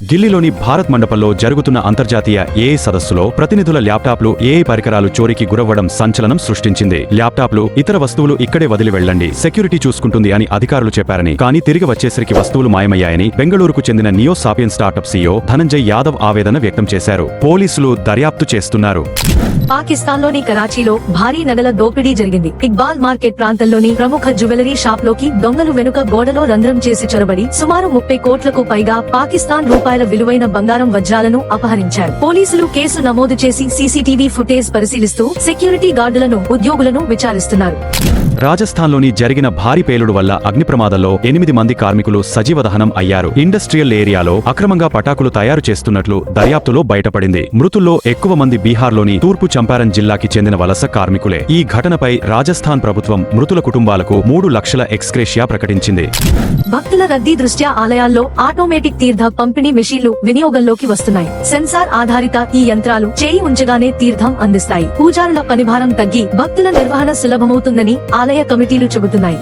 ఢిల్లీలోని భారత్ మండపంలో జరుగుతున్న అంతర్జాతీయ ఏఐ సదస్సులో ప్రతినిధుల ల్యాప్టాప్లు ఏఐ పరికరాలు చోరీకి గురవ్వడం సంచలనం సృష్టించింది. ల్యాప్టాప్లు, ఇతర వస్తువులు ఇక్కడే వదిలి వెళ్లండి, సెక్యూరిటీ చూసుకుంటుంది అని అధికారులు చెప్పారని, కానీ తిరిగి వచ్చేసరికి వస్తువులు మాయమయ్యాయని బెంగళూరుకు చెందిన neo sapien startup CEO Dhananjay Yadav ఆవేదన వ్యక్తం చేశారు. పోలీసులు దర్యాప్తు చేస్తున్నారు. పాకిస్తాన్లోని కరాచీలో భారీ నగల దోపిడీ జరిగింది. ఇక్బాల్ మార్కెట్ ప్రాంతంలోని ప్రముఖ జ్యువెలరీ షాప్లోకి దొంగలు వెనుక గోడలో రంధ్రం చేసి చొరబడి సుమారు 30 కోట్లకు పైగా పాకిస్తాన్ రూపాయల విలువైన బంగారం వజ్రాలను అపహరించారు. పోలీసులు కేసు నమోదు చేసి సీసీటీవీ ఫుటేజ్ పరిశీలిస్తూ సెక్యూరిటీ గార్డులను, ఉద్యోగులను విచారిస్తున్నారు. రాజస్థాన్లోని జరిగిన భారీ పేలుడు వల్ల అగ్ని ప్రమాదంలో 8 మంది కార్మికులు సజీవ దహనం అయ్యారు. ఇండస్ట్రియల్ ఏరియాలో అక్రమంగా పటాకులు తయారు చేస్తున్నట్లు దర్యాప్తులో బయటపడింది. మృతుల్లో ఎక్కువ మంది బీహార్లోని తూర్పు చంపారన్ జిల్లాకి చెందిన వలస కార్మికులే. ఈ ఘటనపై రాజస్థాన్ ప్రభుత్వం మృతుల కుటుంబాలకు 3 లక్షల ఎక్స్గ్రేషియా ప్రకటించింది. భక్తుల రద్దీ దృష్ట్యా ఆలయాల్లో ఆటోమేటిక్ తీర్థ పంపిణీ మెషీన్లు వినియోగంలోకి వస్తున్నాయి. సెన్సార్ ఆధారిత ఈ యంత్రాలు చేయి ఉంచగానే తీర్థం అందిస్తాయి. పూజారుల పనిభారం తగ్గి భక్తుల నిర్వహణ సులభమవుతుందని ఆలయ కమిటీలు చెబుతున్నాయి.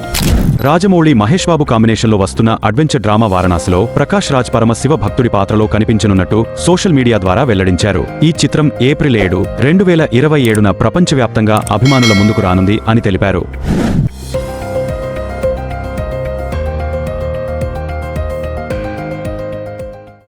రాజమౌళి, మహేష్ బాబు కాంబినేషన్లో వస్తున్న అడ్వెంచర్ డ్రామా వారణాసిలో ప్రకాష్ రాజ్ పరమ శివ భక్తుడి పాత్రలో కనిపించనున్నట్టు సోషల్ మీడియా ద్వారా వెల్లడించారు. ఈ చిత్రం ఏప్రిల్ 7, 2027న ప్రపంచవ్యాప్తంగా అభిమానుల ముందుకు రానుంది అని తెలిపారు.